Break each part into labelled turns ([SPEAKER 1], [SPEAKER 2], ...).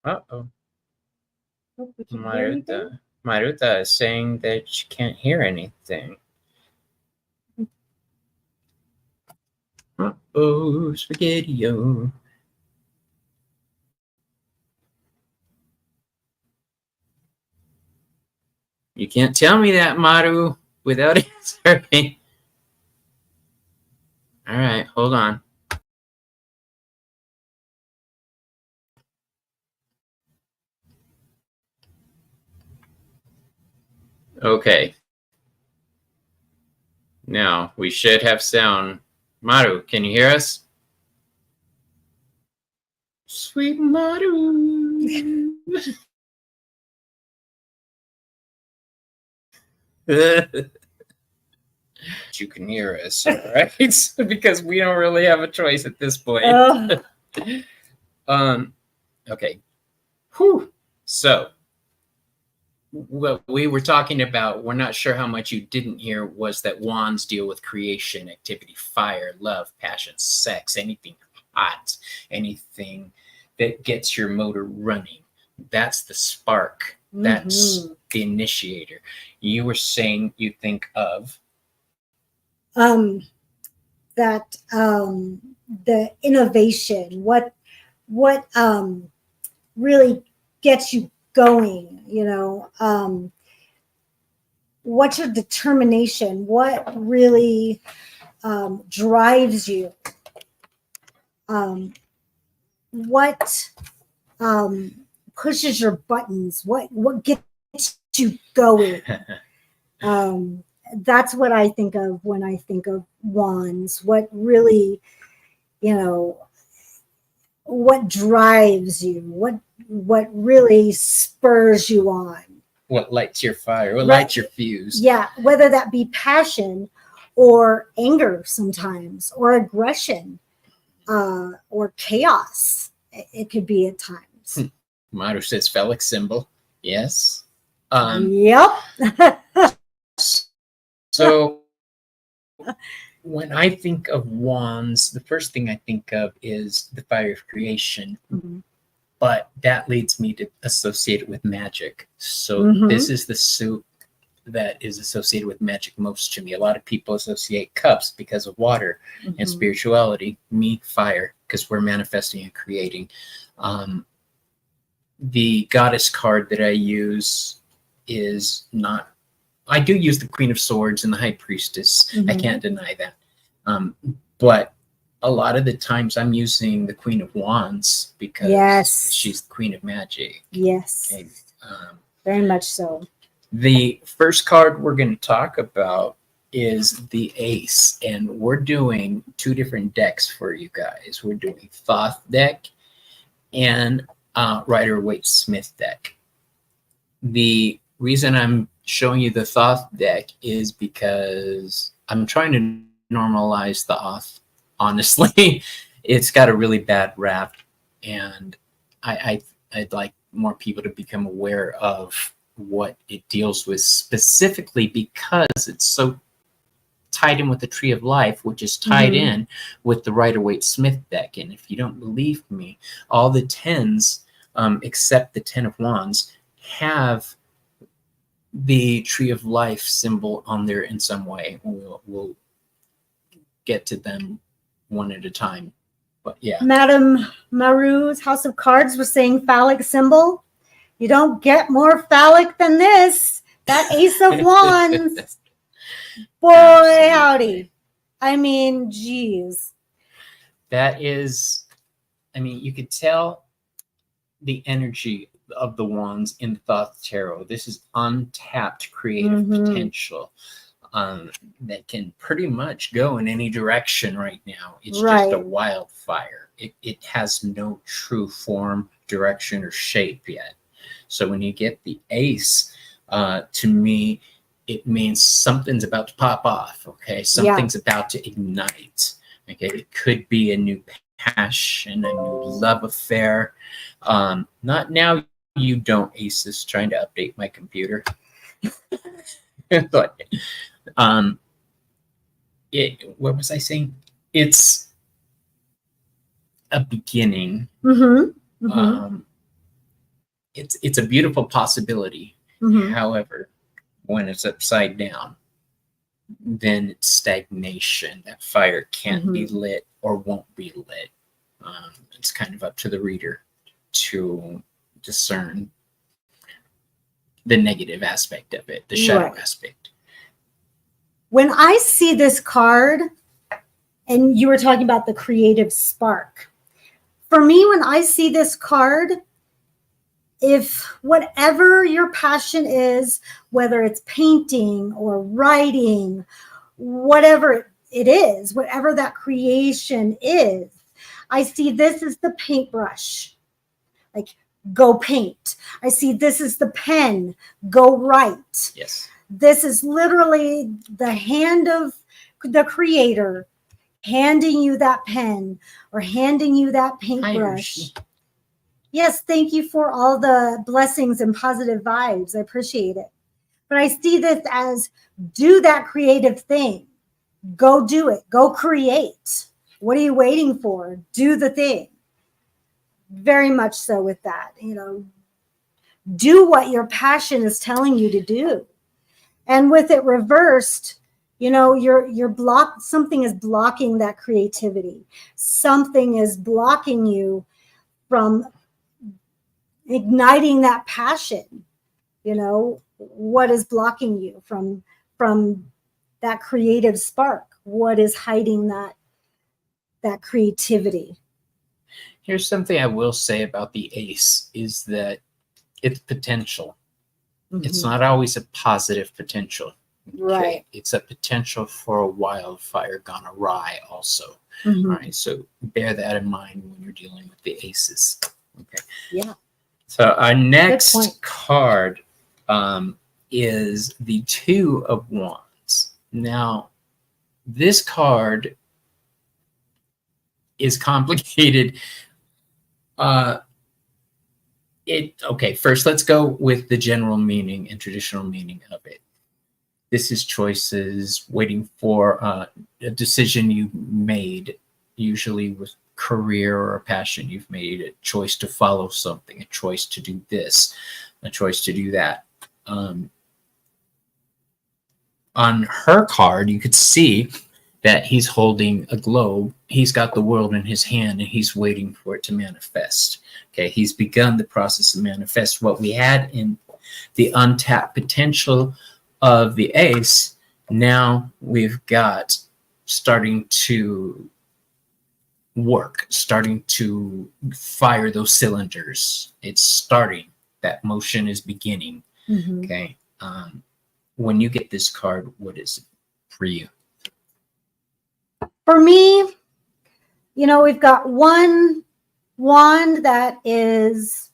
[SPEAKER 1] Uh-oh.
[SPEAKER 2] Oh, we can't hear anything?
[SPEAKER 1] Maruta is saying that she can't hear anything. Uh-oh, spaghetti-o. You can't tell me that, Maru, without answering. All right, hold on. Okay. Now, we should have sound. Maru, can you hear us? Sweet Maru. You can hear us, all right? Because we don't really have a choice at this point. Okay. Whew. So, what we were talking about, we're not sure how much you didn't hear, was that wands deal with creation, activity, fire, love, passion, sex, anything hot, anything that gets your motor running. That's the spark. That's the initiator. You were saying you think of
[SPEAKER 2] that the innovation, what really gets you going, what's your determination, what really drives you, what pushes your buttons, what gets you going. That's what I think of when I think of wands. What really, what drives you, what really spurs you on.
[SPEAKER 1] What lights your fire, what lights your fuse.
[SPEAKER 2] Yeah, whether that be passion or anger sometimes, or aggression, or chaos. It could be at times.
[SPEAKER 1] Maru says phallic symbol. Yes.
[SPEAKER 2] Yep.
[SPEAKER 1] So when I think of wands, the first thing I think of is the fire of creation. But that leads me to associate it with magic. So this is the suit that is associated with magic most to me. A lot of people associate cups because of water and spirituality. Me, fire, because we're manifesting and creating. The goddess card that I use is not, I do use the Queen of Swords and the High Priestess. I can't deny that. But a lot of the times I'm using the Queen of Wands because she's the Queen of Magic.
[SPEAKER 2] Yes. Okay. Very much so.
[SPEAKER 1] The first card we're going to talk about is the Ace, and we're doing two different decks for you guys. We're doing Thoth deck and Rider-Waite-Smith deck. The reason I'm showing you the Thoth deck is because I'm trying to normalize the Thoth. Honestly, it's got a really bad rap, and I'd like more people to become aware of what it deals with, specifically because it's so tied in with the Tree of Life, which is tied in with the Rider-Waite-Smith deck. And if you don't believe me, all the 10s, except the 10 of Wands, have the Tree of Life symbol on there in some way. We'll get to them one at a time. But yeah.
[SPEAKER 2] Madame Maru's House of Cards was saying phallic symbol. You don't get more phallic than this. That Ace of Wands. Boy, howdy. I mean, geez.
[SPEAKER 1] That is, I mean, you could tell the energy of the wands in the Thoth Tarot. This is untapped creative potential that can pretty much go in any direction right now. It's just a wildfire. It has no true form, direction, or shape yet. So when you get the Ace, to me, it means something's about to pop off. Okay, something's about to ignite. Okay, it could be a new passion, a new love affair. Not now. You don't, Aces. Trying to update my computer. But what was I saying? It's a beginning. it's a beautiful possibility. However, when it's upside down, then it's stagnation. That fire can't be lit or won't be lit. It's kind of up to the reader to discern the negative aspect of it, the shadow aspect.
[SPEAKER 2] When I see this card, and you were talking about the creative spark, for me, when I see this card, if whatever your passion is, whether it's painting or writing, whatever it is, whatever that creation is, I see this as the paintbrush, like go paint. I see this as the pen, go write.
[SPEAKER 1] Yes.
[SPEAKER 2] This is literally the hand of the creator handing you that pen or handing you that paintbrush. Yes, thank you for all the blessings and positive vibes. I appreciate it. But I see this as do that creative thing. Go do it. Go create. What are you waiting for? Do the thing. Very much so with that. You know, do what your passion is telling you to do. And with it reversed, you know, you're blocked. Something is blocking that creativity. Something is blocking you from igniting that passion. You know, what is blocking you from that creative spark? What is hiding that creativity?
[SPEAKER 1] Here's something I will say about the ace is that it's potential. It's not always a positive potential. Okay?
[SPEAKER 2] Right.
[SPEAKER 1] It's a potential for a wildfire gone awry also. All right. So bear that in mind when you're dealing with the aces. Okay.
[SPEAKER 2] Yeah.
[SPEAKER 1] So our next card is the Two of Wands. Now, this card is complicated. First let's go with the general meaning and traditional meaning of it. This is choices, waiting for a decision you made, usually with career or a passion. You've made a choice to follow something, a choice to do this, a choice to do that. On her card, you could see that he's holding a globe. He's got the world in his hand and he's waiting for it to manifest. Okay, he's begun the process of manifest. What we had in the untapped potential of the ace, now we've got starting to work, starting to fire those cylinders. It's starting. That motion is beginning. Okay. When you get this card, what is it for you?
[SPEAKER 2] For me, you know, we've got one wand that is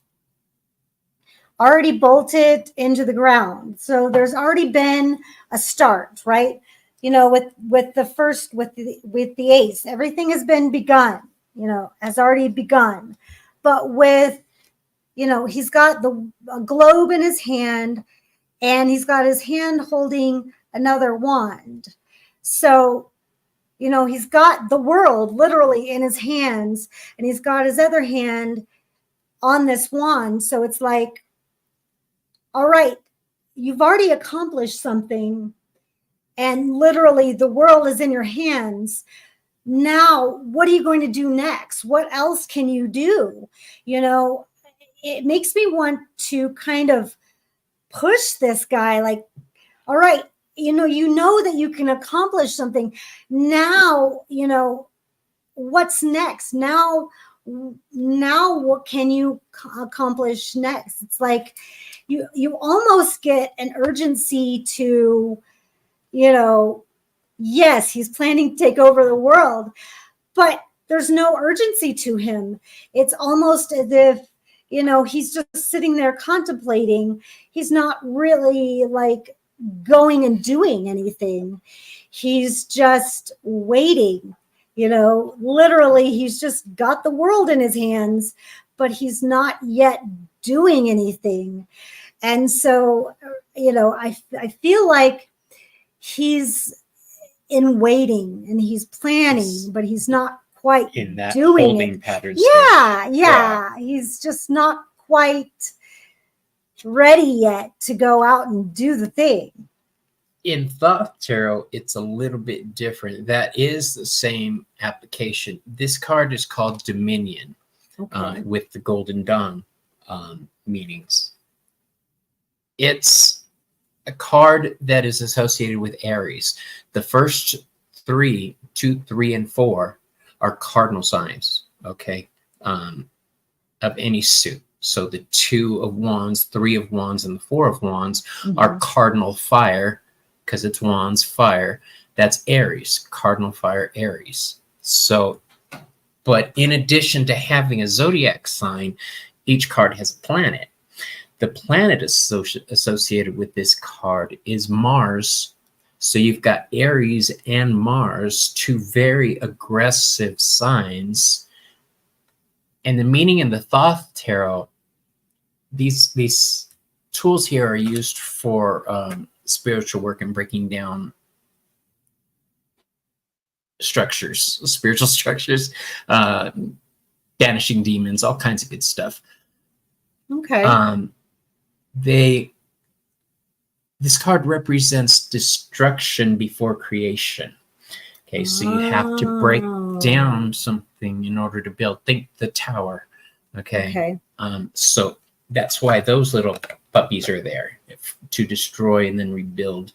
[SPEAKER 2] already bolted into the ground. So there's already been a start, right? You know, with the ace, everything has been begun, you know, has already begun. But with, you know, he's got a globe in his hand and he's got his hand holding another wand. So, you know, he's got the world literally in his hands and he's got his other hand on this wand. So it's like, all right, you've already accomplished something and literally the world is in your hands. Now, what are you going to do next? What else can you do? You know, it makes me want to kind of push this guy like, all right, you know that you can accomplish something. Now, you know, what's next? Now what can you accomplish next? It's like you almost get an urgency to, you know, yes, he's planning to take over the world, but there's no urgency to him. It's almost as if, you know, he's just sitting there contemplating. He's not really like going and doing anything. He's just waiting, you know, literally he's just got the world in his hands, but he's not yet doing anything. And so, you know, I feel like he's in waiting and he's planning, but he's not quite
[SPEAKER 1] in that
[SPEAKER 2] doing
[SPEAKER 1] holding
[SPEAKER 2] it.
[SPEAKER 1] pattern.
[SPEAKER 2] Yeah. He's just not quite ready yet to go out and do the thing.
[SPEAKER 1] In Thoth Tarot, it's a little bit different. That is the same application. This card is called Dominion, with the Golden Dawn meanings. It's a card that is associated with Aries. The first 3, 2, 3, and 4 are cardinal signs, okay, of any suit. So the 2 of Wands, 3 of Wands, and the 4 of Wands are cardinal fire, because it's Wands, fire. That's Aries, cardinal fire, Aries. So, but in addition to having a zodiac sign, each card has a planet. The planet associated with this card is Mars. So you've got Aries and Mars, 2 very aggressive signs. And the meaning in the Thoth Tarot, these tools here are used for spiritual work and breaking down structures, spiritual structures, banishing demons, all kinds of good stuff.
[SPEAKER 2] Okay.
[SPEAKER 1] This card represents destruction before creation. Okay, so you have to break down something in order to build. Think the tower. Okay. So that's why those little puppies are there, to destroy and then rebuild,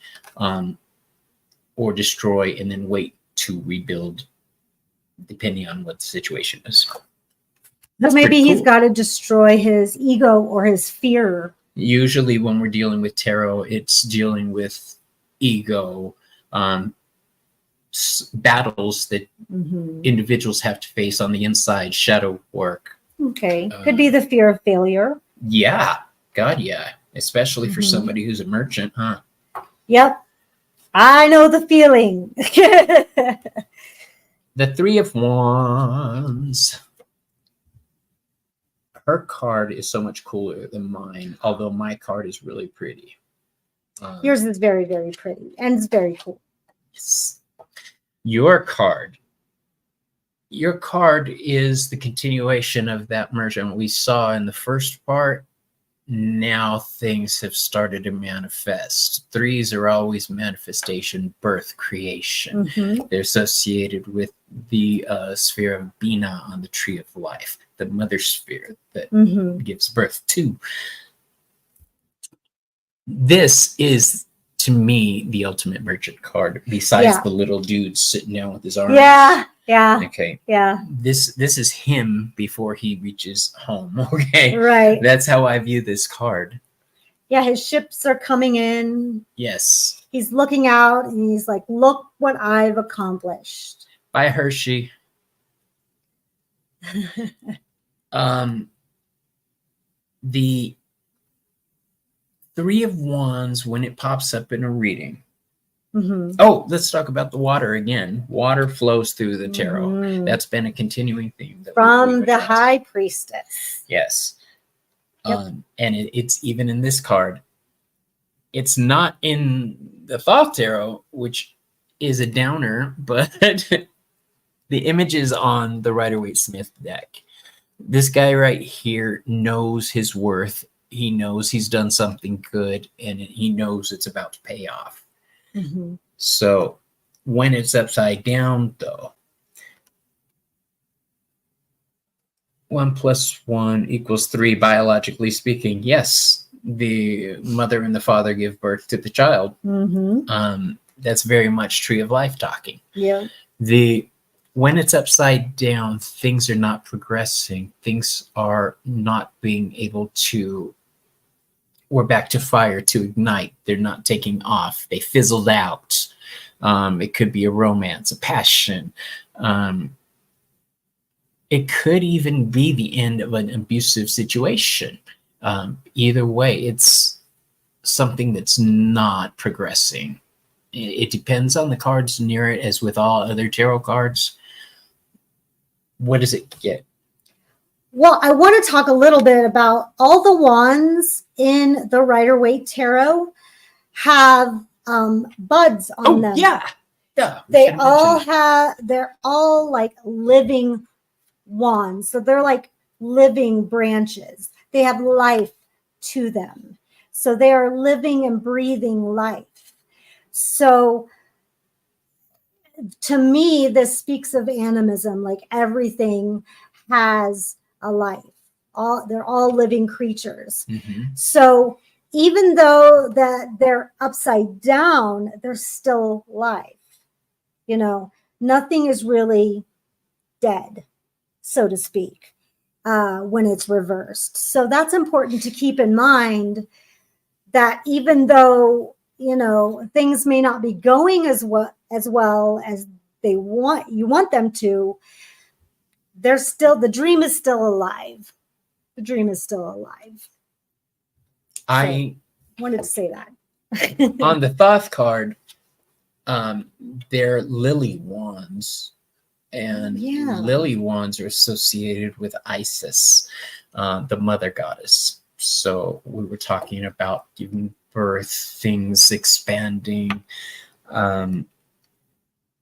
[SPEAKER 1] or destroy and then wait to rebuild, depending on what the situation is.
[SPEAKER 2] But maybe he's got to destroy his ego or his fear.
[SPEAKER 1] Usually when we're dealing with tarot, it's dealing with ego, battles that individuals have to face on the inside, shadow work.
[SPEAKER 2] Okay. Could be the fear of failure.
[SPEAKER 1] Yeah. God, yeah. Especially for somebody who's a merchant, huh?
[SPEAKER 2] Yep. I know the feeling.
[SPEAKER 1] The 3 of Wands. Her card is so much cooler than mine, although my card is really pretty.
[SPEAKER 2] Yours is very, very pretty, and it's very cool.
[SPEAKER 1] Yes. Your card is the continuation of that merchant we saw in the first part. Now things have started to manifest. 3s are always manifestation, birth, creation. They're associated with the sphere of Bina on the tree of life, the mother sphere that gives birth to. This is, to me, the ultimate merchant card, besides the little dude sitting down with his arms.
[SPEAKER 2] Yeah.
[SPEAKER 1] Okay.
[SPEAKER 2] Yeah.
[SPEAKER 1] This is him before he reaches home. Okay.
[SPEAKER 2] Right.
[SPEAKER 1] That's how I view this card.
[SPEAKER 2] Yeah, his ships are coming in.
[SPEAKER 1] Yes.
[SPEAKER 2] He's looking out and he's like, look what I've accomplished.
[SPEAKER 1] Bye, Hershey. The 3 of Wands, when it pops up in a reading. Oh, let's talk about the water again. Water flows through the tarot. That's been a continuing theme.
[SPEAKER 2] From the High Priestess.
[SPEAKER 1] Yes.
[SPEAKER 2] Yep.
[SPEAKER 1] And it's even in this card. It's not in the Thoth Tarot, which is a downer, but the image is on the Rider-Waite-Smith deck. This guy right here knows his worth. He knows he's done something good, and he knows it's about to pay off. So when it's upside down, though, 1 + 1 = 3, biologically speaking. Yes, the mother and the father give birth to the child. That's very much tree of life talking.
[SPEAKER 2] Yeah.
[SPEAKER 1] When it's upside down, things are not progressing. Things are not being able to. We're back to fire, to ignite. They're not taking off. They fizzled out. It could be a romance, a passion. It could even be the end of an abusive situation. Either way, it's something that's not progressing. It depends on the cards near it, as with all other tarot cards. What does it get?
[SPEAKER 2] Well, I want to talk a little bit about all the wands in the Rider-Waite Tarot have buds on them.
[SPEAKER 1] Yeah.
[SPEAKER 2] They're all like living wands. So they're like living branches. They have life to them. So they are living and breathing life. So to me, this speaks of animism, like everything has a life. They're all living creatures. So even though that they're upside down, they're still life. You know, nothing is really dead, so to speak, when it's reversed. So that's important to keep in mind, that even though, you know, things may not be going as well as you want them to, they're still, the dream is still alive. The dream is still alive.
[SPEAKER 1] I
[SPEAKER 2] wanted to say that.
[SPEAKER 1] on the Thoth card, they're lily wands, and lily wands are associated with Isis, the mother goddess. So we were talking about giving birth, things expanding.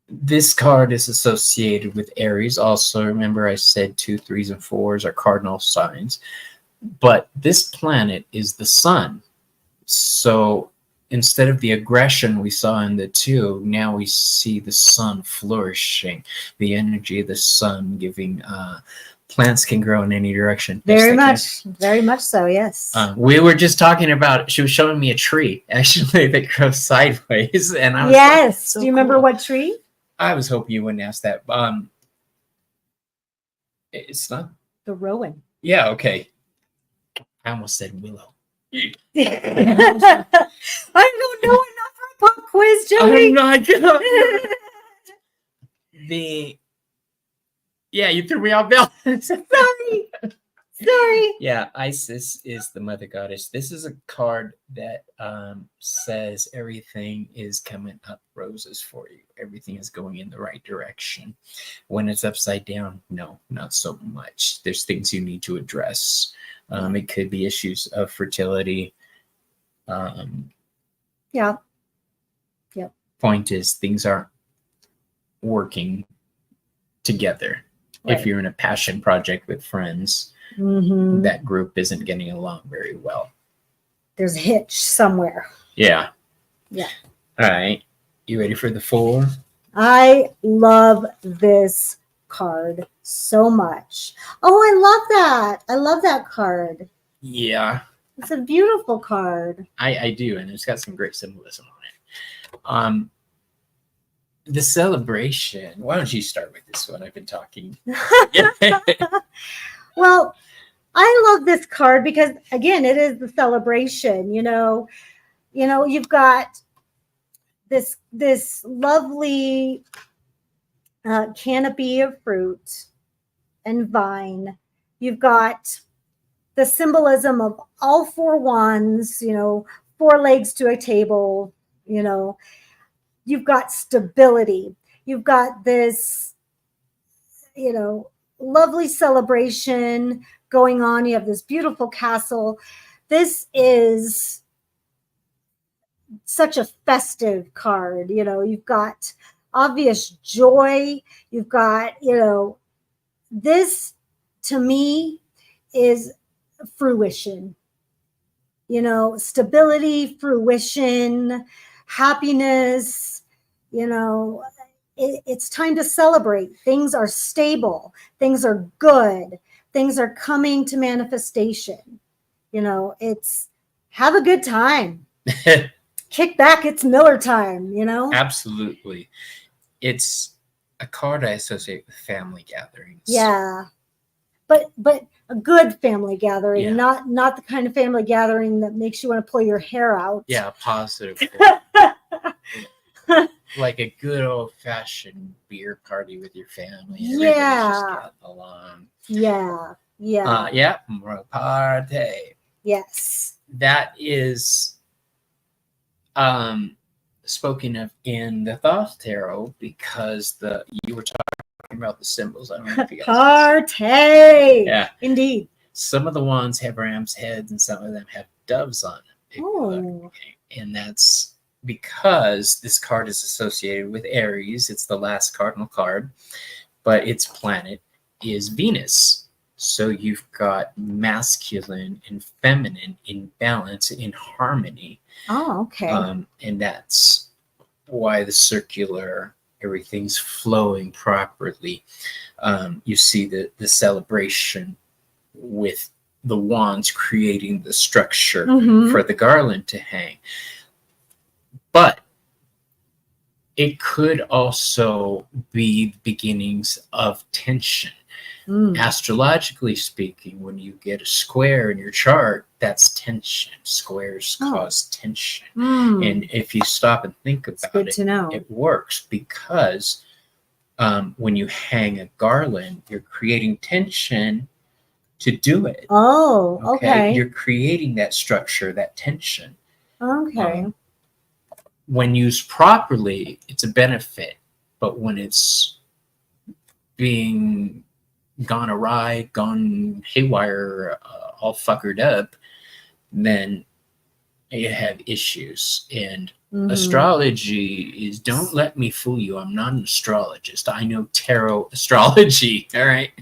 [SPEAKER 1] This card is associated with Aries. Also, remember I said 2, 3s, and 4s are cardinal signs. But this planet is the sun. So instead of the aggression we saw in the 2, now we see the sun flourishing. The energy of the sun giving plants can grow in any direction.
[SPEAKER 2] Very much so, yes.
[SPEAKER 1] We were just talking about, she was showing me a tree, actually, that grows sideways. And I was
[SPEAKER 2] yes.
[SPEAKER 1] Like, so
[SPEAKER 2] do you remember
[SPEAKER 1] cool.
[SPEAKER 2] What tree?
[SPEAKER 1] I was hoping you wouldn't ask that. It's not
[SPEAKER 2] the rowan.
[SPEAKER 1] Yeah, okay. I almost said willow.
[SPEAKER 2] I don't know enough for a pop quiz, Joey.
[SPEAKER 1] I'm not gonna. Yeah, you threw me off balance.
[SPEAKER 2] Sorry.
[SPEAKER 1] Yeah, Isis is the mother goddess. This is a card that says everything is coming up roses for you. Everything is going in the right direction. When it's upside down, no, not so much. There's things you need to address. It could be issues of fertility.
[SPEAKER 2] Yeah.
[SPEAKER 1] Point is, things aren't working together.
[SPEAKER 2] Right.
[SPEAKER 1] If you're in a passion project with friends, that group isn't getting along very well.
[SPEAKER 2] There's a hitch somewhere.
[SPEAKER 1] Yeah.
[SPEAKER 2] Yeah.
[SPEAKER 1] All right. You ready for the 4?
[SPEAKER 2] I love this card so much. Oh, I love that. I love that card.
[SPEAKER 1] Yeah.
[SPEAKER 2] It's a beautiful card.
[SPEAKER 1] I do, and it's got some great symbolism on it. The celebration. Why don't you start with this one? I've been talking.
[SPEAKER 2] Well, I love this card because, again, it is the celebration. You know, you've got this lovely canopy of fruit and vine. You've got the symbolism of all 4 wands, 4 legs to a table, you've got stability. You've got this, lovely celebration going on. You have this beautiful castle. This is such a festive card. You've got obvious joy. You've got, this to me is fruition, stability, fruition, happiness, it's time to celebrate. Things are stable. Things are good. Things are coming to manifestation. It's have a good time. Kick back. It's Miller time,
[SPEAKER 1] Absolutely. It's a card I associate with family gatherings.
[SPEAKER 2] Yeah. But a good family gathering, not the kind of family gathering that makes you want to pull your hair out.
[SPEAKER 1] Yeah, positive. Like a good old-fashioned beer party with your family. Everybody's just getting along.
[SPEAKER 2] Yeah.
[SPEAKER 1] Party.
[SPEAKER 2] Yes.
[SPEAKER 1] That is spoken of in the Thoth Tarot because you were talking about the symbols. I don't know if you guys
[SPEAKER 2] Party.
[SPEAKER 1] Yeah.
[SPEAKER 2] Indeed.
[SPEAKER 1] Some of the wands have ram's heads and some of them have doves on them.
[SPEAKER 2] Oh.
[SPEAKER 1] And that's because this card is associated with Aries. It's the last cardinal card, but its planet is Venus. So you've got masculine and feminine in balance, in harmony.
[SPEAKER 2] Oh, okay.
[SPEAKER 1] And that's why the circular, everything's flowing properly. You see the celebration with the wands creating the structure for the garland to hang. But it could also be beginnings of tension. Astrologically speaking, when you get a square in your chart, that's tension. Squares cause tension. And if you stop and think about it, it works because when you hang a garland, you're creating tension to do it.
[SPEAKER 2] Oh, okay.
[SPEAKER 1] You're creating that structure, that tension.
[SPEAKER 2] Okay.
[SPEAKER 1] When used properly, it's a benefit. But when it's being gone awry, gone haywire, all fuckered up, then you have issues. And astrology is, don't let me fool you. I'm not an astrologist. I know tarot astrology. All right.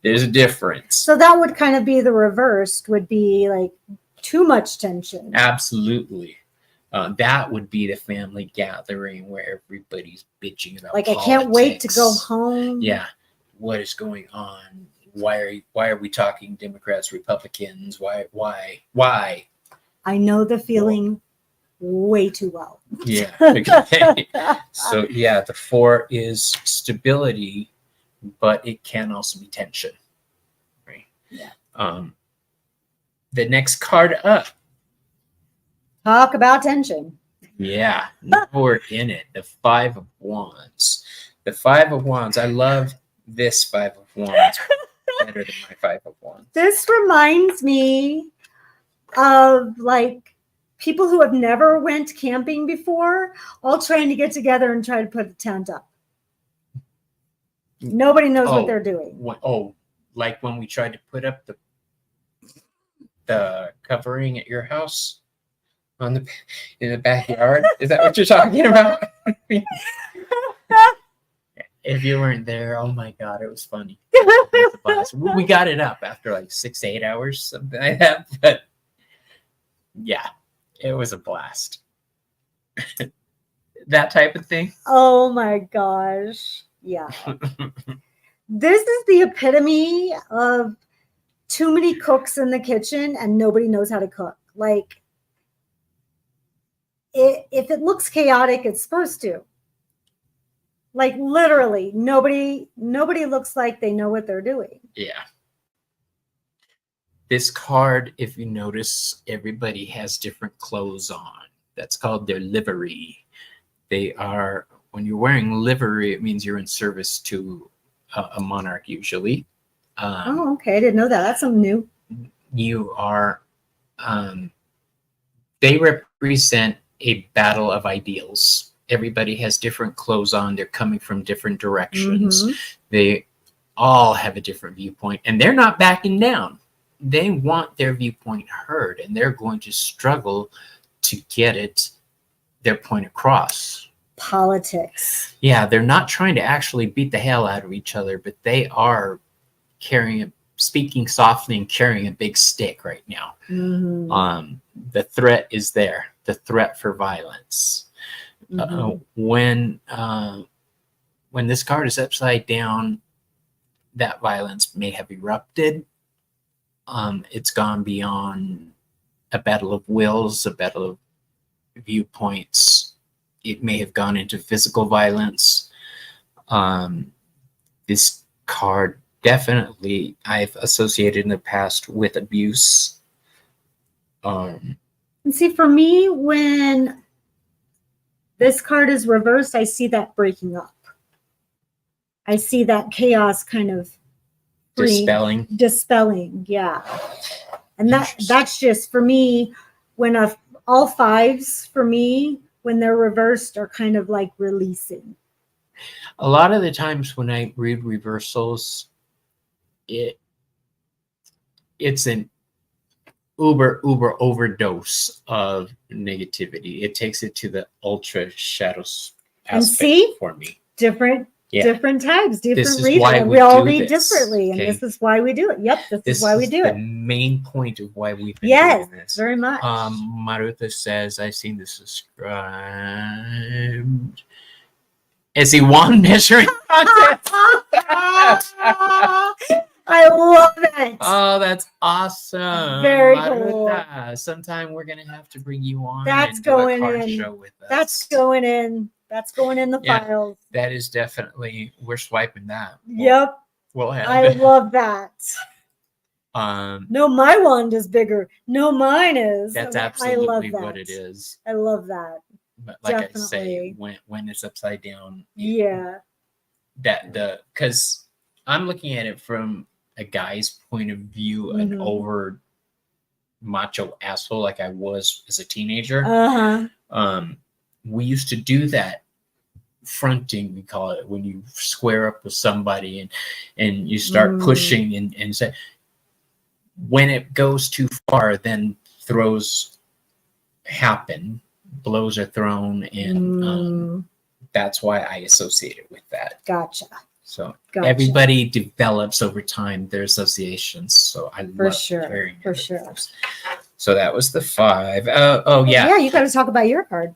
[SPEAKER 1] There's a difference.
[SPEAKER 2] So that would kind of be the reversed, would be like too much tension.
[SPEAKER 1] Absolutely. That would be the family gathering where everybody's bitching about
[SPEAKER 2] like
[SPEAKER 1] politics.
[SPEAKER 2] I can't wait to go home.
[SPEAKER 1] Yeah. What is going on? Why are we talking Democrats, Republicans? Why?
[SPEAKER 2] I know the feeling way too well.
[SPEAKER 1] Yeah. Okay. So yeah, the 4 is stability, but it can also be tension. Right.
[SPEAKER 2] Yeah.
[SPEAKER 1] The next card up.
[SPEAKER 2] Talk about tension.
[SPEAKER 1] Yeah. Now we're in it. The 5 of Wands. The 5 of Wands. I love this 5 of Wands better than my 5 of Wands.
[SPEAKER 2] This reminds me of like people who have never went camping before, all trying to get together and try to put a tent up. Nobody knows what they're doing.
[SPEAKER 1] Like when we tried to put up the covering at your house in the backyard. Is that what you're talking about? If you weren't there, oh my God, it was funny. It was a blast. We got it up after like 6 to 8 hours, something like that. But yeah, it was a blast. That type of thing.
[SPEAKER 2] Oh my gosh. Yeah. This is the epitome of too many cooks in the kitchen and nobody knows how to cook. Like, if it looks chaotic, it's supposed to. Like literally, nobody looks like they know what they're doing.
[SPEAKER 1] Yeah. This card, if you notice, everybody has different clothes on. That's called their livery. They are, when you're wearing livery, it means you're in service to a monarch usually.
[SPEAKER 2] Oh, okay. I didn't know that. That's something new.
[SPEAKER 1] You are, they represent a battle of ideals. Everybody has different clothes on. They're coming from different directions. They all have a different viewpoint, and they're not backing down. They want their viewpoint heard, and they're going to struggle to get their point across.
[SPEAKER 2] Politics.
[SPEAKER 1] Yeah, they're not trying to actually beat the hell out of each other, but they are speaking softly and carrying a big stick right now. The threat is there. The threat for violence. When this card is upside down, that violence may have erupted. It's gone beyond a battle of wills, a battle of viewpoints. It may have gone into physical violence. This card definitely I've associated in the past with abuse.
[SPEAKER 2] And see, for me, when this card is reversed, I see that breaking up. I see that chaos kind of dispelling. Yeah. And that's just for me, when all 5s for me, when they're reversed, are kind of like releasing.
[SPEAKER 1] A lot of the times when I read reversals, it's an uber overdose of negativity. It takes it to the ultra shadows aspect for me.
[SPEAKER 2] Different different types, different
[SPEAKER 1] This is
[SPEAKER 2] reading.
[SPEAKER 1] why
[SPEAKER 2] And
[SPEAKER 1] we
[SPEAKER 2] we all
[SPEAKER 1] do
[SPEAKER 2] read
[SPEAKER 1] this,
[SPEAKER 2] differently, and
[SPEAKER 1] okay?
[SPEAKER 2] this is why we do it. Yep, this is why we do
[SPEAKER 1] the
[SPEAKER 2] it.
[SPEAKER 1] main point of why we've been
[SPEAKER 2] Yes,
[SPEAKER 1] doing this.
[SPEAKER 2] very much.
[SPEAKER 1] Maruta says, I've seen this described as a wand measuring contest.
[SPEAKER 2] I love it.
[SPEAKER 1] Oh, that's awesome.
[SPEAKER 2] Very
[SPEAKER 1] Maruta.
[SPEAKER 2] cool.
[SPEAKER 1] Sometime we're going to have to bring you on
[SPEAKER 2] That's
[SPEAKER 1] and do a
[SPEAKER 2] going
[SPEAKER 1] card
[SPEAKER 2] in.
[SPEAKER 1] show with us.
[SPEAKER 2] That's going in. That's going in the
[SPEAKER 1] Yeah.
[SPEAKER 2] files.
[SPEAKER 1] That is definitely, we're swiping that.
[SPEAKER 2] Yep.
[SPEAKER 1] We'll have
[SPEAKER 2] I
[SPEAKER 1] it.
[SPEAKER 2] love that.
[SPEAKER 1] Um,
[SPEAKER 2] No, my wand is bigger. No, mine is.
[SPEAKER 1] that's
[SPEAKER 2] I love
[SPEAKER 1] absolutely
[SPEAKER 2] that.
[SPEAKER 1] what it is.
[SPEAKER 2] I love that.
[SPEAKER 1] But like I say,
[SPEAKER 2] Definitely.
[SPEAKER 1] when it's upside down,
[SPEAKER 2] Yeah.
[SPEAKER 1] because I'm looking at it from a guy's point of view, an
[SPEAKER 2] Mhm.
[SPEAKER 1] over macho asshole like I was as a teenager. We used to do that fronting, we call it, when you square up with somebody and you start pushing and say, when it goes too far, then throws happen, blows are thrown, and that's why I associate it with that.
[SPEAKER 2] Gotcha.
[SPEAKER 1] So
[SPEAKER 2] Gotcha.
[SPEAKER 1] everybody develops over time their associations. So I
[SPEAKER 2] For
[SPEAKER 1] love
[SPEAKER 2] sure.
[SPEAKER 1] hearing
[SPEAKER 2] For
[SPEAKER 1] it.
[SPEAKER 2] sure.
[SPEAKER 1] So that was the 5. Oh yeah.
[SPEAKER 2] Yeah, you got to talk about your card.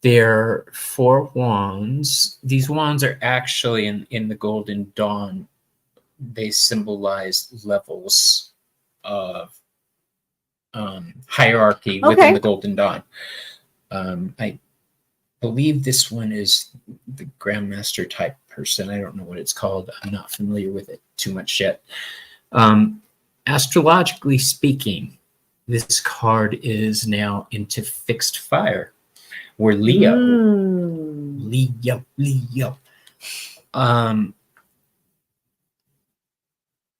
[SPEAKER 1] They're 4 wands. These wands are actually in the Golden Dawn. They symbolize levels of hierarchy within the Golden Dawn. I believe this one is the Grandmaster type person. I don't know what it's called. I'm not familiar with it too much yet. Astrologically speaking, this card is now into fixed fire. We're Leo. Leo.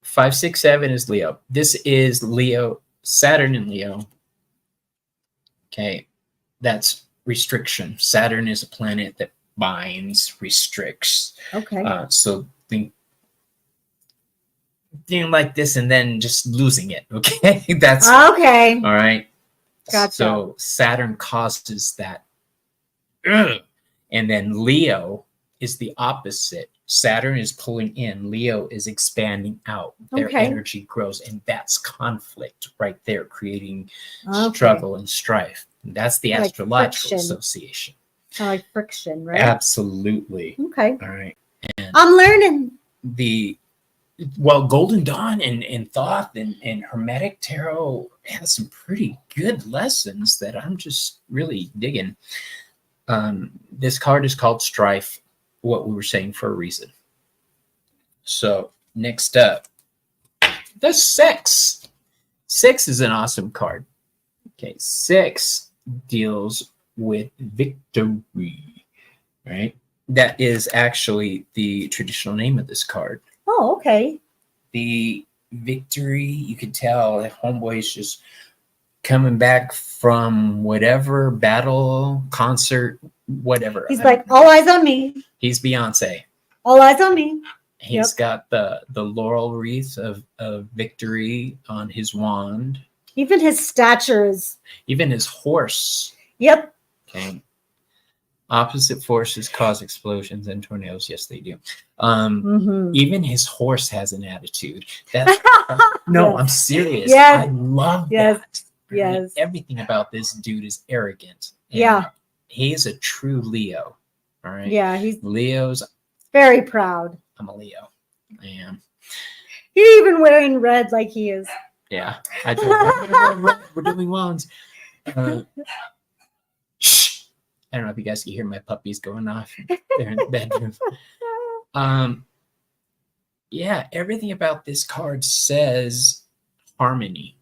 [SPEAKER 1] 5, 6, 7 is Leo. This is Leo, Saturn in Leo. Okay, that's restriction. Saturn is a planet that binds, restricts.
[SPEAKER 2] Okay.
[SPEAKER 1] So think like this and then just losing it. Okay, that's
[SPEAKER 2] okay.
[SPEAKER 1] All right.
[SPEAKER 2] Gotcha.
[SPEAKER 1] So Saturn causes that. And then Leo is the opposite. Saturn is pulling in, Leo is expanding out. Their energy grows, and that's conflict right there, creating struggle and strife. And that's the
[SPEAKER 2] like
[SPEAKER 1] astrological
[SPEAKER 2] friction.
[SPEAKER 1] Association.
[SPEAKER 2] Kind of like friction, right?
[SPEAKER 1] Absolutely.
[SPEAKER 2] Okay.
[SPEAKER 1] All right. And
[SPEAKER 2] I'm learning.
[SPEAKER 1] Golden Dawn and Thoth and Hermetic Tarot has some pretty good lessons that I'm just really digging. This card is called Strife, what we were saying, for a reason. So next up, the 6. 6 is an awesome card. Okay, 6 deals with victory, right? That is actually the traditional name of this card.
[SPEAKER 2] Oh, okay.
[SPEAKER 1] The victory, you could tell that homeboy's just coming back from whatever battle, concert, whatever.
[SPEAKER 2] He's like, all eyes on me.
[SPEAKER 1] He's Beyonce.
[SPEAKER 2] All eyes on me.
[SPEAKER 1] He's got the laurel wreath of victory on his wand.
[SPEAKER 2] Even his stature is.
[SPEAKER 1] Even his horse.
[SPEAKER 2] Yep.
[SPEAKER 1] Okay. Opposite forces cause explosions and tornadoes. Yes, they do. Even his horse has an attitude. No, I'm serious.
[SPEAKER 2] Yes.
[SPEAKER 1] I love
[SPEAKER 2] that.
[SPEAKER 1] Yes. Everything about this dude is arrogant. He is a true Leo. All right.
[SPEAKER 2] Yeah, he's
[SPEAKER 1] Leo's
[SPEAKER 2] very proud.
[SPEAKER 1] I'm a Leo. I am.
[SPEAKER 2] He's even wearing red like he is.
[SPEAKER 1] Yeah. We're doing wands. Shh. I don't know if you guys can hear my puppies going off. They're in the bedroom. Yeah, everything about this card says harmony,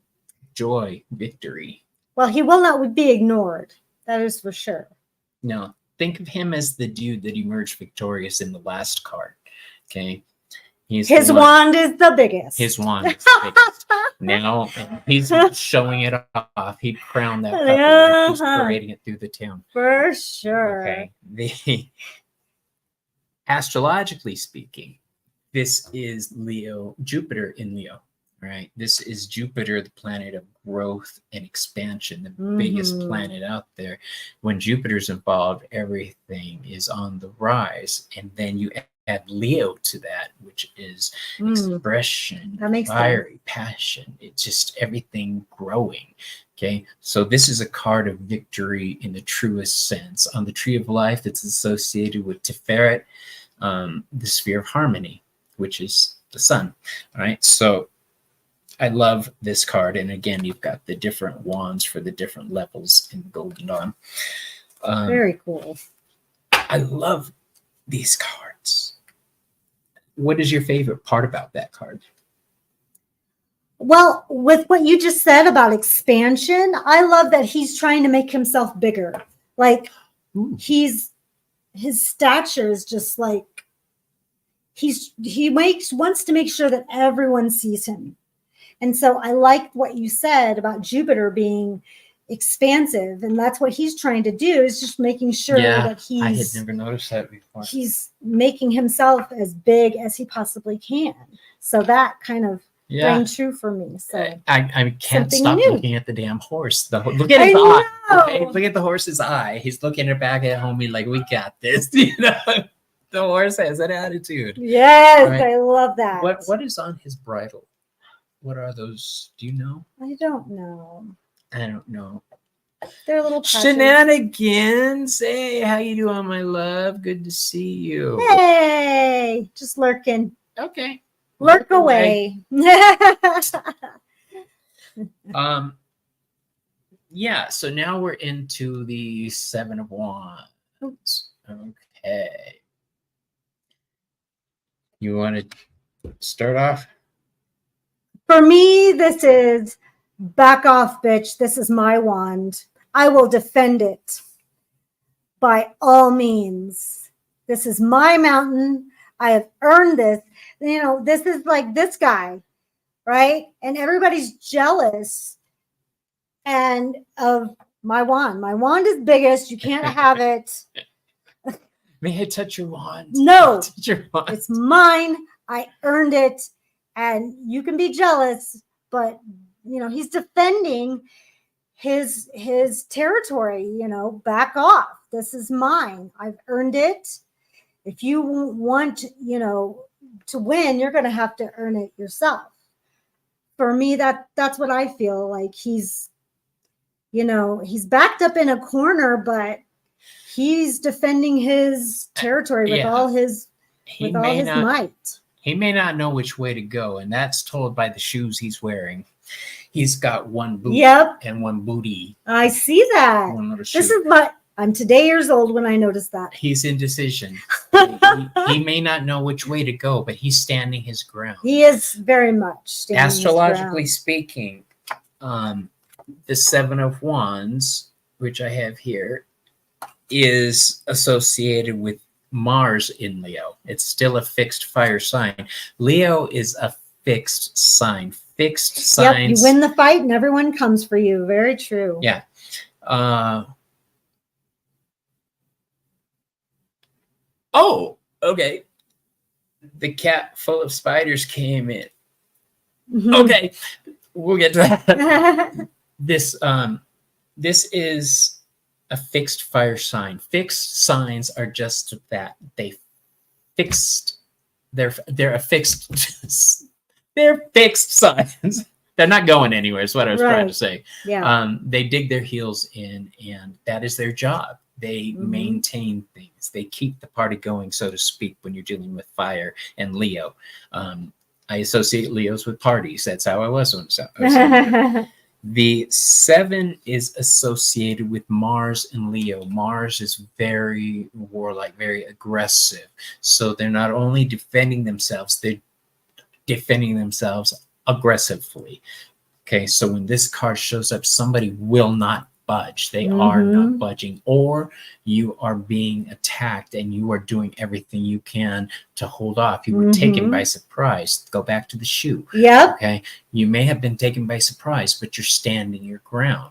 [SPEAKER 1] joy, victory.
[SPEAKER 2] Well, he will not be ignored. That is for sure.
[SPEAKER 1] No, think of him as the dude that emerged victorious in the last card. Okay.
[SPEAKER 2] His wand is the biggest.
[SPEAKER 1] His wand is the biggest. Now he's showing it off. He crowned that puppy. He's parading it through the town.
[SPEAKER 2] For sure.
[SPEAKER 1] Okay. Astrologically speaking, this is Leo, Jupiter in Leo. right? This is Jupiter, the planet of growth and expansion, the
[SPEAKER 2] Mm-hmm.
[SPEAKER 1] biggest planet out there. When Jupiter's involved, everything is on the rise. And then you add Leo to that, which is expression,
[SPEAKER 2] That makes
[SPEAKER 1] fiery passion. It's just everything growing. Okay, so this is a card of victory in the truest sense. On the tree of life, it's associated with Tiferet, the sphere of harmony, which is the sun. All right, so I love this card. And again, you've got the different wands for the different levels in Golden Dawn.
[SPEAKER 2] Very cool.
[SPEAKER 1] I love these cards. What is your favorite part about that card?
[SPEAKER 2] Well, with what you just said about expansion, I love that he's trying to make himself bigger. Like his stature is just like he wants to make sure that everyone sees him. And so I like what you said about Jupiter being expansive, and that's what he's trying to do, is just making sure that
[SPEAKER 1] I had never noticed that before.
[SPEAKER 2] He's making himself as big as he possibly can. So that kind of rang true for me. So
[SPEAKER 1] I can't stop looking at the damn horse. Look at his eye. Okay? Look at the horse's eye. He's looking back at homie like, we got this. You know, the horse has an attitude.
[SPEAKER 2] Yes, right. I love that.
[SPEAKER 1] What is on his bridle? What are those? Do you know?
[SPEAKER 2] I don't know.
[SPEAKER 1] I don't know.
[SPEAKER 2] They're little patches.
[SPEAKER 1] Shenanigans. Hey, how you doing, my love? Good to see you.
[SPEAKER 2] Hey, just lurking.
[SPEAKER 1] Okay.
[SPEAKER 2] Lurk away.
[SPEAKER 1] Yeah, so now we're into the Seven of Wands. Okay. You want to start off?
[SPEAKER 2] For me, this is back off, bitch. This is my wand. I will defend it by all means. This is my mountain. I have earned this. You know, this is like this guy, right? And everybody's jealous and of my wand. My wand is biggest. You can't have it.
[SPEAKER 1] May I touch your wand?
[SPEAKER 2] No,
[SPEAKER 1] touch your wand.
[SPEAKER 2] It's mine. I earned it. And you can be jealous, but you know, he's defending his territory, you know, back off. This is mine. I've earned it. If you want, you know, to win, you're going to have to earn it yourself. For me, that's what I feel like. He's, you know, he's backed up in a corner, but he's defending his territory with all his might.
[SPEAKER 1] He may not know which way to go, and that's told by the shoes he's wearing. He's got one boot and one booty.
[SPEAKER 2] I see that. This is I'm today years old when I noticed that.
[SPEAKER 1] He's indecision. he may not know which way to go, but he's standing his ground.
[SPEAKER 2] He is very much standing
[SPEAKER 1] Astrologically speaking, the Seven of Wands, which I have here, is associated with Mars in Leo. It's still a fixed fire sign. Leo is a fixed sign. Fixed signs.
[SPEAKER 2] Yep, you win the fight and everyone comes for you. Very true.
[SPEAKER 1] Yeah. Oh, okay. The cat full of spiders came in. Mm-hmm. Okay, we'll get to that. This is a fixed fire sign. Fixed signs are just that. They're a fixed they're fixed signs. They're not going anywhere, is what I was trying to say.
[SPEAKER 2] Yeah.
[SPEAKER 1] They dig their heels in, and that is their job. They maintain things. They keep the party going, so to speak, when you're dealing with fire and Leo. I associate Leos with parties. That's how I was when I was younger. The 7 is associated with Mars and Leo. Mars is very warlike, very aggressive. So they're not only defending themselves, they're defending themselves aggressively. Okay, so when this card shows up, somebody will not budge. They are not budging, or you are being attacked and you are doing everything you can to hold off. You were taken by surprise. Go back to the shoe.
[SPEAKER 2] Yep.
[SPEAKER 1] Okay. You may have been taken by surprise, but you're standing your ground.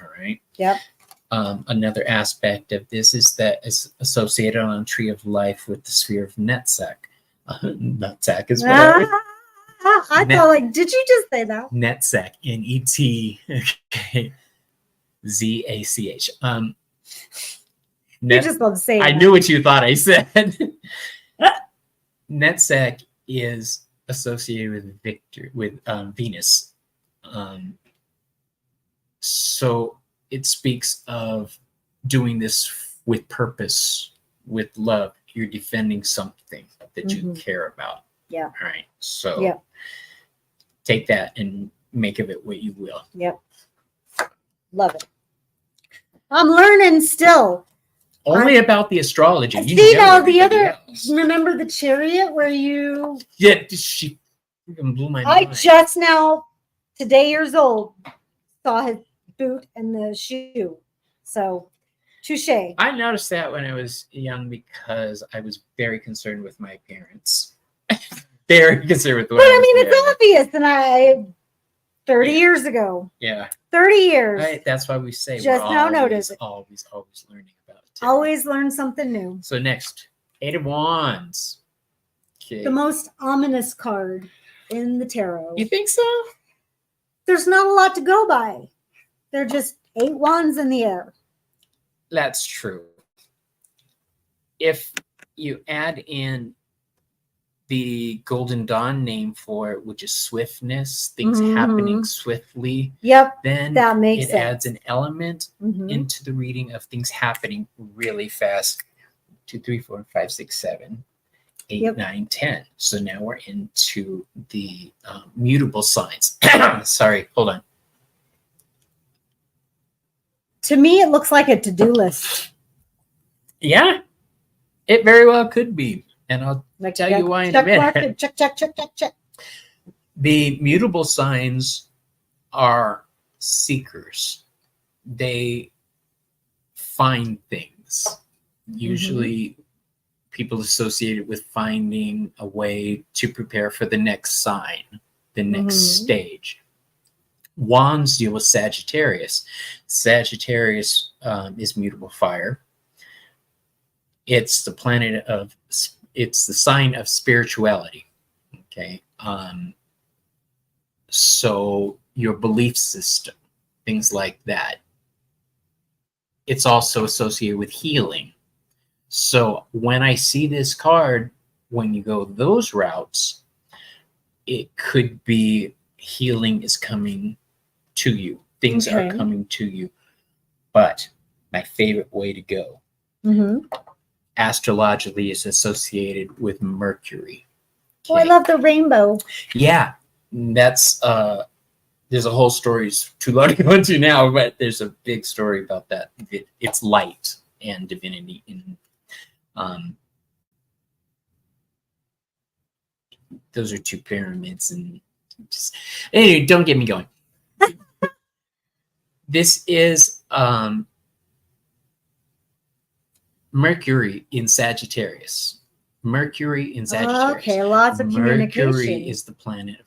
[SPEAKER 1] All right.
[SPEAKER 2] Yep.
[SPEAKER 1] Another aspect of this is that it's associated on a tree of life with the sphere of Netzach. Netzach is what
[SPEAKER 2] I thought, like, did you just say that?
[SPEAKER 1] Netzach, N-E-T, okay, Z-A-C-H.
[SPEAKER 2] You just love saying
[SPEAKER 1] I
[SPEAKER 2] that.
[SPEAKER 1] knew what you thought I said. Netzach is associated with Venus. So it speaks of doing this with purpose, with love. You're defending something that you care about.
[SPEAKER 2] Yeah.
[SPEAKER 1] All right. So take that and make of it what you will.
[SPEAKER 2] Yep. Love it. I'm learning still.
[SPEAKER 1] Only about the astrology. You
[SPEAKER 2] See,
[SPEAKER 1] know
[SPEAKER 2] now the
[SPEAKER 1] everybody
[SPEAKER 2] other,
[SPEAKER 1] else.
[SPEAKER 2] remember the chariot where you...
[SPEAKER 1] Yeah, she freaking blew my mind.
[SPEAKER 2] I just now, today years old, saw his boot and the shoe. So, touche.
[SPEAKER 1] I noticed that when I was young because I was very concerned with my appearance. Very concerned with what
[SPEAKER 2] But I
[SPEAKER 1] was
[SPEAKER 2] mean,
[SPEAKER 1] wearing.
[SPEAKER 2] it's obvious. And I, 30 years ago.
[SPEAKER 1] Yeah.
[SPEAKER 2] 30 years.
[SPEAKER 1] Right, that's why we say
[SPEAKER 2] Just
[SPEAKER 1] we're
[SPEAKER 2] now
[SPEAKER 1] always,
[SPEAKER 2] notice it.
[SPEAKER 1] always learning about it.
[SPEAKER 2] Always learn something new.
[SPEAKER 1] So next, 8 of Wands. Okay.
[SPEAKER 2] The most ominous card in the tarot.
[SPEAKER 1] You think so?
[SPEAKER 2] There's not a lot to go by. They're just 8 wands in the air.
[SPEAKER 1] That's true. If you add in the Golden Dawn name for it, which is swiftness, things happening swiftly,
[SPEAKER 2] Yep,
[SPEAKER 1] then
[SPEAKER 2] that makes
[SPEAKER 1] it
[SPEAKER 2] sense.
[SPEAKER 1] adds an element into the reading of things happening really fast. 2, 3, 4, 5, 6, 7, 8, 9, 10. So now we're into the mutable signs. Sorry, hold on.
[SPEAKER 2] To me, it looks like a to-do
[SPEAKER 1] Yeah, it very well could be. And I'll tell you why in a minute.
[SPEAKER 2] Check.
[SPEAKER 1] The mutable signs are seekers. They find things. Usually people associated with finding a way to prepare for the next sign, the next stage. Wands deal with Sagittarius. Sagittarius is mutable fire. It's the planet of, it's the sign of spirituality. Okay. So your belief system, things like that. It's also associated with healing. So when I see this card, when you go those routes, it could be healing is coming to you. Things are coming to you. But my favorite way to go, astrologically, is associated with Mercury. Okay.
[SPEAKER 2] Oh, I love the rainbow.
[SPEAKER 1] Yeah, that's there's a whole story. It's too long to go into now, but there's a big story about that. It's light and divinity in those are two pyramids, and just anyway, don't get me going. This is Mercury in Sagittarius. Mercury in Sagittarius.
[SPEAKER 2] Okay, lots of communication.
[SPEAKER 1] Mercury is the planet of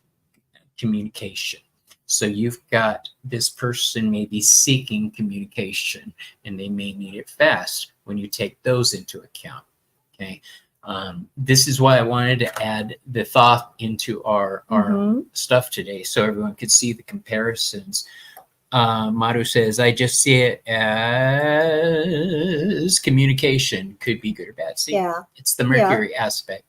[SPEAKER 1] communication. So you've got this person may be seeking communication, and they may need it fast when you take those into account. Okay. This is why I wanted to add the Thoth into our stuff today, so everyone could see the comparisons. Maru says, I just see it as communication, could be good or bad. See, it's the Mercury aspect.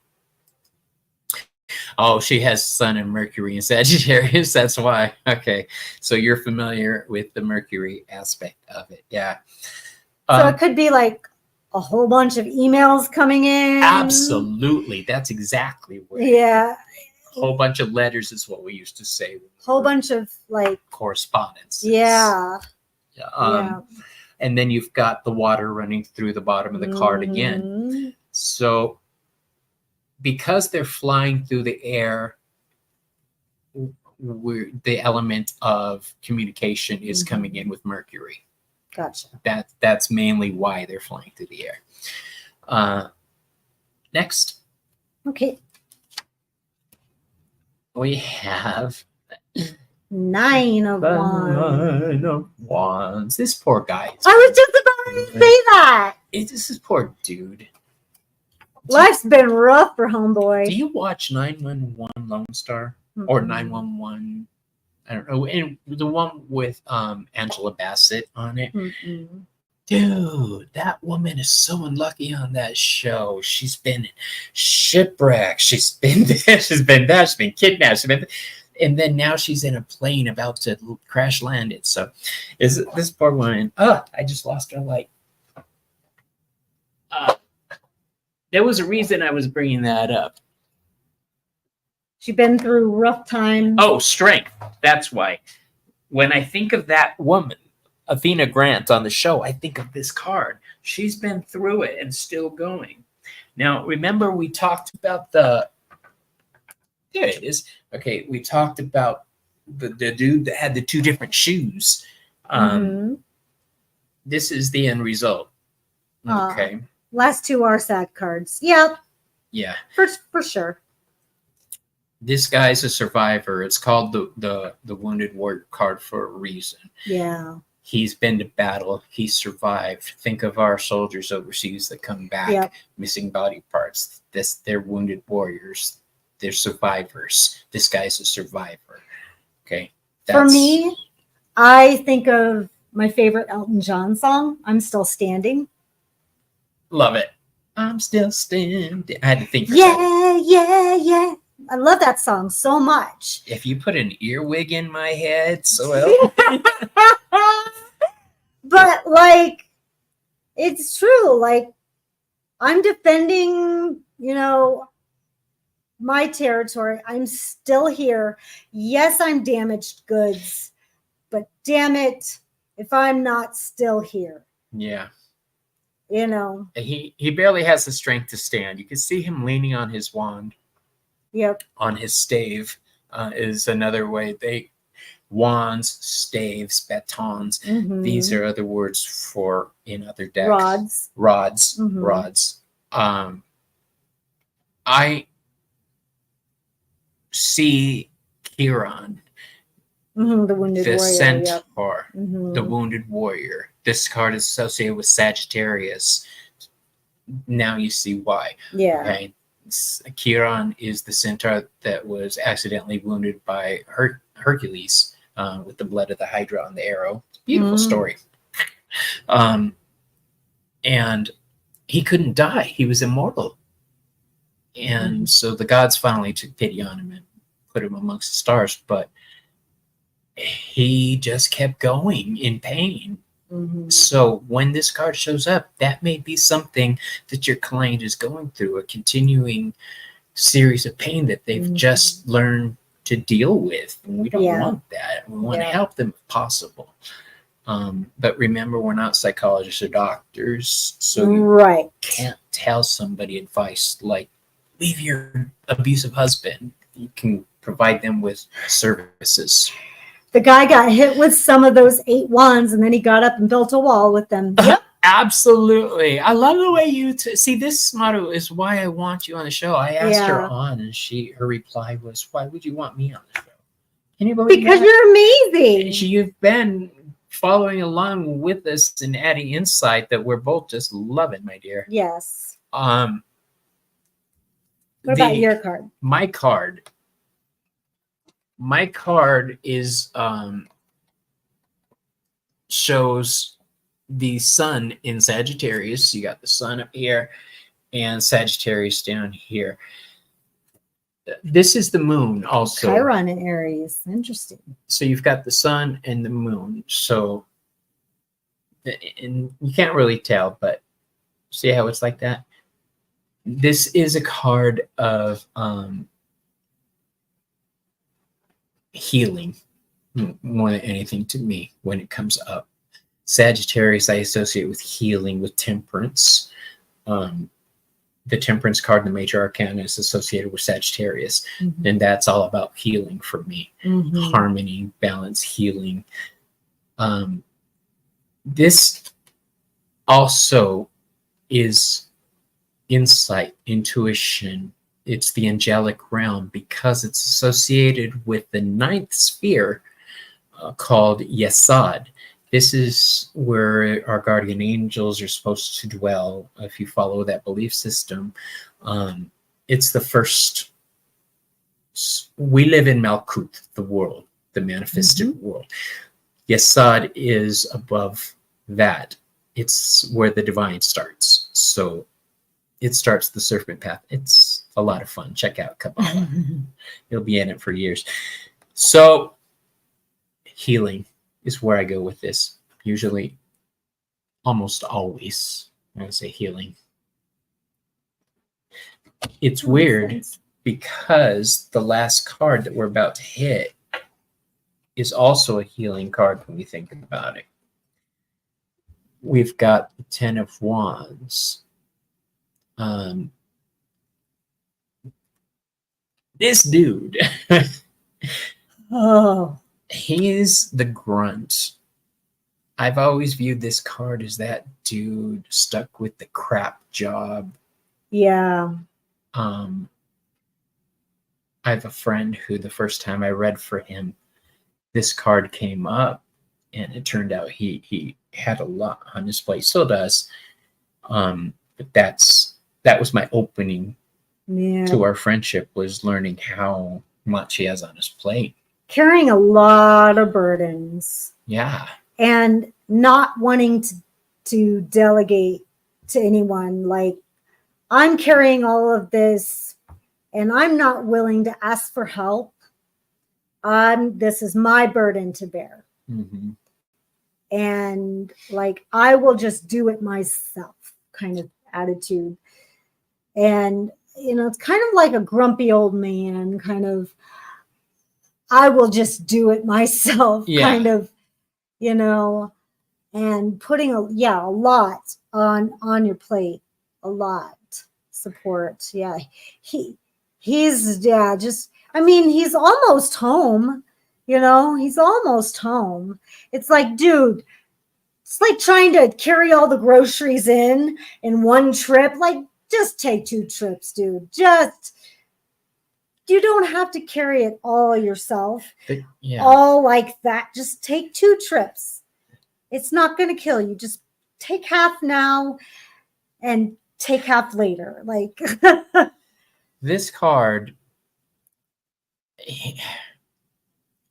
[SPEAKER 1] Oh, she has Sun and Mercury in Sagittarius. That's why. Okay. So you're familiar with the Mercury aspect of it. Yeah.
[SPEAKER 2] So it could be like a whole bunch of emails coming in.
[SPEAKER 1] Absolutely. That's exactly what.
[SPEAKER 2] Yeah.
[SPEAKER 1] A whole bunch of letters is what we used to say.
[SPEAKER 2] Whole bunch of like
[SPEAKER 1] correspondence.
[SPEAKER 2] Yeah.
[SPEAKER 1] And then you've got the water running through the bottom of the card again. So because they're flying through the air, the element of communication is coming in with Mercury.
[SPEAKER 2] Gotcha.
[SPEAKER 1] That's mainly why they're flying through the air. Next.
[SPEAKER 2] Okay.
[SPEAKER 1] We have
[SPEAKER 2] 9 of Wands.
[SPEAKER 1] 9 of Wands. This poor guy.
[SPEAKER 2] I was just about to say that.
[SPEAKER 1] This is poor dude.
[SPEAKER 2] Life's been rough for homeboy.
[SPEAKER 1] Do you watch 911 Lone Star? or 911. I don't know. And the one with Angela Bassett on it.
[SPEAKER 2] Mm-mm.
[SPEAKER 1] Dude, that woman is so unlucky on that show. She's been shipwrecked. She's been there. She's been that. She's been kidnapped. And then now she's in a plane about to crash land it. So, is this poor woman? I just lost her light. There was a reason I was bringing that up.
[SPEAKER 2] She's been through rough times.
[SPEAKER 1] Oh, strength. That's why. When I think of that woman, Athena Grant on the show, I think of this card. She's been through it and still going. Now, remember we talked about there it is. Okay, we talked about the dude that had the two different shoes. This is the end result. Okay.
[SPEAKER 2] Last two are sad cards. Yep.
[SPEAKER 1] Yeah.
[SPEAKER 2] For sure.
[SPEAKER 1] This guy's a survivor. It's called the Wounded Warrior card for a reason.
[SPEAKER 2] Yeah.
[SPEAKER 1] He's been to battle. He survived. Think of our soldiers overseas that come back, missing body parts. They're wounded warriors. They're survivors. This guy's a survivor. Okay.
[SPEAKER 2] For me, I think of my favorite Elton John song, I'm Still Standing.
[SPEAKER 1] Love it. I'm still standing. I had to think for
[SPEAKER 2] Yeah. I love that song so much.
[SPEAKER 1] If you put an earwig in my head, so
[SPEAKER 2] but like, it's true. Like, I'm defending, my territory. I'm still here. Yes, I'm damaged goods, but damn it, if I'm not still here.
[SPEAKER 1] Yeah.
[SPEAKER 2] He
[SPEAKER 1] barely has the strength to stand. You can see him leaning on his wand.
[SPEAKER 2] Yep.
[SPEAKER 1] On his stave is another way. Wands, staves, batons.
[SPEAKER 2] Mm-hmm.
[SPEAKER 1] These are other words for in other decks. Rods. I see Chiron,
[SPEAKER 2] the wounded warrior,
[SPEAKER 1] centaur, the wounded warrior. This card is associated with Sagittarius. Now you see why.
[SPEAKER 2] Yeah.
[SPEAKER 1] Okay. Chiron is the centaur that was accidentally wounded by Hercules with the blood of the Hydra on the arrow. It's a beautiful story. And he couldn't die. He was immortal. And so the gods finally took pity on him and put him amongst the stars. But he just kept going in pain. So when this card shows up, that may be something that your client is going through, a continuing series of pain that they've just learned to deal with. And we don't want that. We want to help them if possible. But remember, we're not psychologists or doctors, so you can't tell somebody advice like, leave your abusive husband. You can provide them with services.
[SPEAKER 2] The guy got hit with some of those 8 wands, and then he got up and built a wall with them. Yep.
[SPEAKER 1] Absolutely. I love the way you see this motto is why I want you on the show. I asked her on, and her reply was, why would you want me on the show? Can you believe
[SPEAKER 2] because
[SPEAKER 1] that?
[SPEAKER 2] You're amazing.
[SPEAKER 1] You've been following along with us and adding insight that we're both just loving, my dear.
[SPEAKER 2] Yes.
[SPEAKER 1] What
[SPEAKER 2] about your card?
[SPEAKER 1] My card is shows the sun in Sagittarius. You got the sun up here and Sagittarius down here. This is the moon also.
[SPEAKER 2] Chiron in Aries. Interesting.
[SPEAKER 1] So you've got the sun and the moon. So, and you can't really tell, but see how it's like that? This is a card of healing more than anything to me when it comes up. Sagittarius I associate with healing, with temperance. The temperance card in the major arcana is associated with Sagittarius, and that's all about healing for me. Harmony, balance, healing. This also is insight, intuition. It's the angelic realm because it's associated with the 9th sphere called Yesod. This is where our guardian angels are supposed to dwell if you follow that belief system. It's the first We live in Malkuth, the world, the manifested world. Yesod is above that. It's where the divine starts. So it starts the serpent path. It's a lot of fun. Check out Kabbalah. You'll be in it for years. So healing is where I go with this. Usually, almost always, I would say healing. It's weird because the last card that we're about to hit is also a healing card when we think about it. We've got the Ten of Wands. This dude, he's the grunt. I've always viewed this card as that dude stuck with the crap job.
[SPEAKER 2] Yeah.
[SPEAKER 1] I have a friend who the first time I read for him, this card came up, and it turned out he had a lot on his plate. Still does. But that was my opening to our friendship, was learning how much he has on his plate.
[SPEAKER 2] Carrying a lot of burdens.
[SPEAKER 1] Yeah.
[SPEAKER 2] And not wanting to delegate to anyone. Like, I'm carrying all of this and I'm not willing to ask for help. This is my burden to bear.
[SPEAKER 1] Mm-hmm.
[SPEAKER 2] And like, I will just do it myself kind of attitude. And, you know, it's kind of like a grumpy old man kind of, I will just do it myself kind of, you know, and putting a lot on your plate, a lot support. Yeah. He's just, I mean, he's almost home, you know, he's almost home. It's like, dude, it's like trying to carry all the groceries in one trip. Like, just take 2 trips, dude. You don't have to carry it all yourself. All like that. Just take 2 trips. It's not going to kill you. Just take half now and take half later. Like
[SPEAKER 1] this card,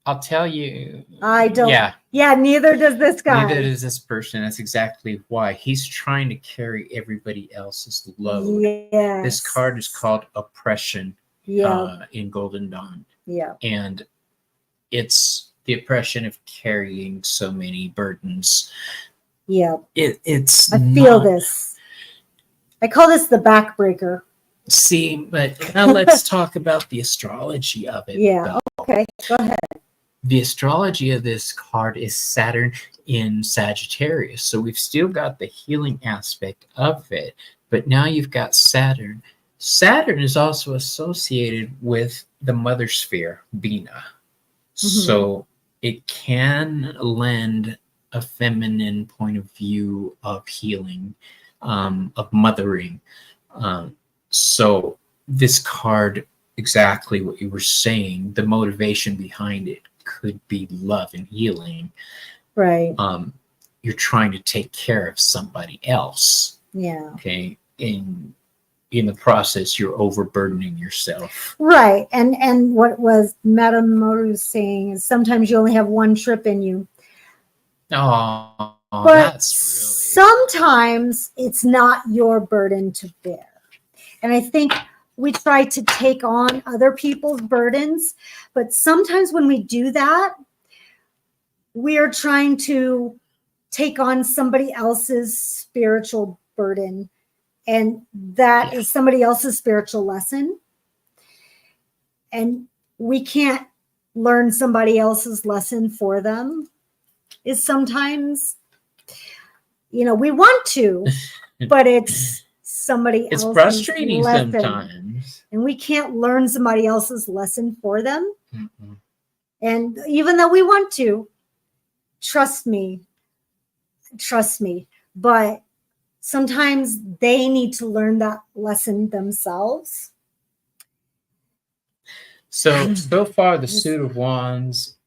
[SPEAKER 1] I'll tell you.
[SPEAKER 2] I don't. Yeah, neither does this guy.
[SPEAKER 1] Neither does this person. That's exactly why. He's trying to carry everybody else's load.
[SPEAKER 2] Yes.
[SPEAKER 1] This card is called Oppression. In Golden Dawn.
[SPEAKER 2] Yeah.
[SPEAKER 1] And it's the oppression of carrying so many burdens.
[SPEAKER 2] Yeah.
[SPEAKER 1] It's
[SPEAKER 2] I feel this. I call this the backbreaker.
[SPEAKER 1] See, but now let's talk about the astrology of it.
[SPEAKER 2] Yeah. Okay. Go ahead.
[SPEAKER 1] The astrology of this card is Saturn in Sagittarius. So we've still got the healing aspect of it, but now you've got Saturn. Saturn is also associated with the mother sphere, Bina. Mm-hmm. So it can lend a feminine point of view of healing, of mothering. So this card, exactly what you were saying, the motivation behind it could be love and healing.
[SPEAKER 2] Right.
[SPEAKER 1] You're trying to take care of somebody else.
[SPEAKER 2] Yeah.
[SPEAKER 1] Okay. In the process, you're overburdening yourself.
[SPEAKER 2] Right. And what was Madame Moru saying is sometimes you only have 1 trip in you.
[SPEAKER 1] Oh,
[SPEAKER 2] but
[SPEAKER 1] that's
[SPEAKER 2] really... sometimes it's not your burden to bear. And I think we try to take on other people's burdens, but sometimes when we do that, we are trying to take on somebody else's spiritual burden. And that is somebody else's spiritual lesson. And we can't learn somebody else's lesson for them. Is sometimes, you know, we want to, but it's somebody else's lesson.
[SPEAKER 1] It's frustrating sometimes.
[SPEAKER 2] And we can't learn somebody else's lesson for them.
[SPEAKER 1] Mm-hmm.
[SPEAKER 2] And even though we want to, trust me. But sometimes they need to learn that lesson themselves.
[SPEAKER 1] So far, the Suit of Wands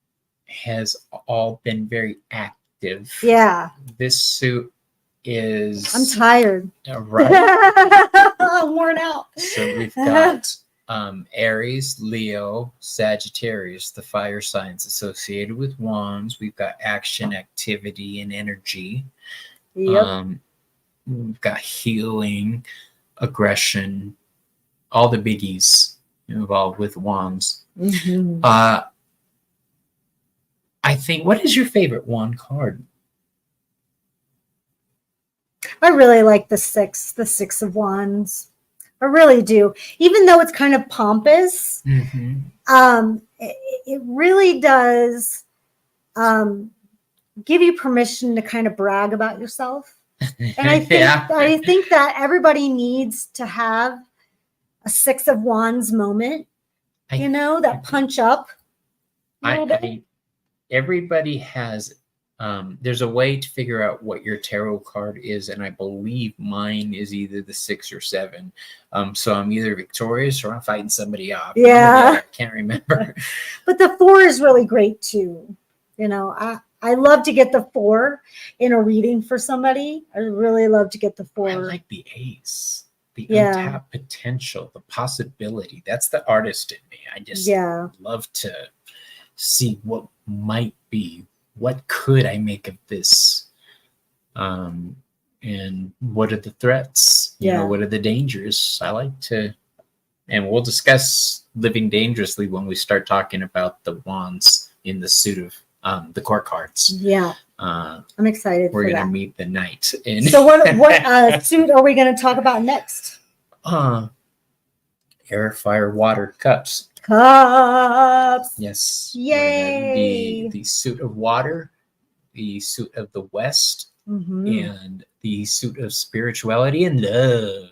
[SPEAKER 1] has all been very active.
[SPEAKER 2] Yeah.
[SPEAKER 1] This suit is...
[SPEAKER 2] I'm tired.
[SPEAKER 1] Right.
[SPEAKER 2] I'm worn out.
[SPEAKER 1] So we've got Aries, Leo, Sagittarius, the fire signs associated with wands. We've got action, activity, and energy.
[SPEAKER 2] Yep.
[SPEAKER 1] We've got healing, aggression, all the biggies involved with wands.
[SPEAKER 2] Mhm.
[SPEAKER 1] I think, what is your favorite wand card?
[SPEAKER 2] I really like the Six of Wands. I really do. Even though it's kind of pompous, it really does give you permission to kind of brag about yourself. And I think that everybody needs to have a Six of Wands moment, that punch up a little bit.
[SPEAKER 1] Everybody has, there's a way to figure out what your tarot card is, and I believe mine is either the 6 or 7. So I'm either victorious or I'm fighting somebody off.
[SPEAKER 2] Yeah.
[SPEAKER 1] I can't remember.
[SPEAKER 2] But the 4 is really great too. I love to get the 4 in a reading for somebody. I really love to get the 4.
[SPEAKER 1] I like the ace, the untapped potential, the possibility. That's the artist in me. I just love to see what might be. What could I make of this? And what are the threats? What are the dangers? I like to, and we'll discuss living dangerously when we start talking about the wands in the suit of the court cards.
[SPEAKER 2] Yeah. I'm excited.
[SPEAKER 1] We're going to meet the knight.
[SPEAKER 2] So what suit are we going to talk about next?
[SPEAKER 1] Air, fire, water, cups. Yes.
[SPEAKER 2] Yay.
[SPEAKER 1] The suit of water, the suit of the West, and the suit of spirituality and love.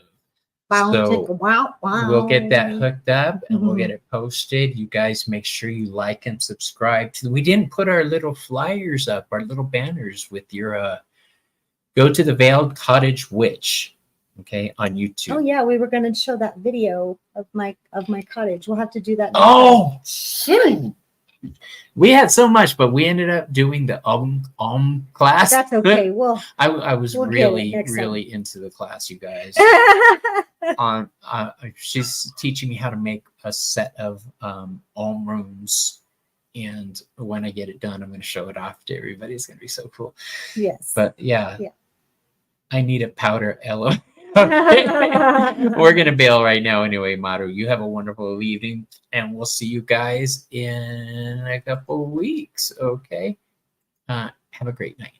[SPEAKER 1] So we'll get that hooked up and we'll get it posted. You guys make sure you like and subscribe. We didn't put our little flyers up, our little banners with your go to the Veiled Cottage Witch. Okay, on YouTube.
[SPEAKER 2] Oh yeah, we were going to show that video of my cottage. We'll have to do that.
[SPEAKER 1] Oh, shoot. We had so much, but we ended up doing the class.
[SPEAKER 2] That's okay. Well,
[SPEAKER 1] I was really into the class, you guys. She's teaching me how to make a set of runes, and when I get it done, I'm going to show it off to everybody. It's going to be so cool.
[SPEAKER 2] Yes.
[SPEAKER 1] But I need a powder elo. Okay. We're gonna bail right now anyway. Maru, you have a wonderful evening, and we'll see you guys in a couple of weeks. Okay, have a great night.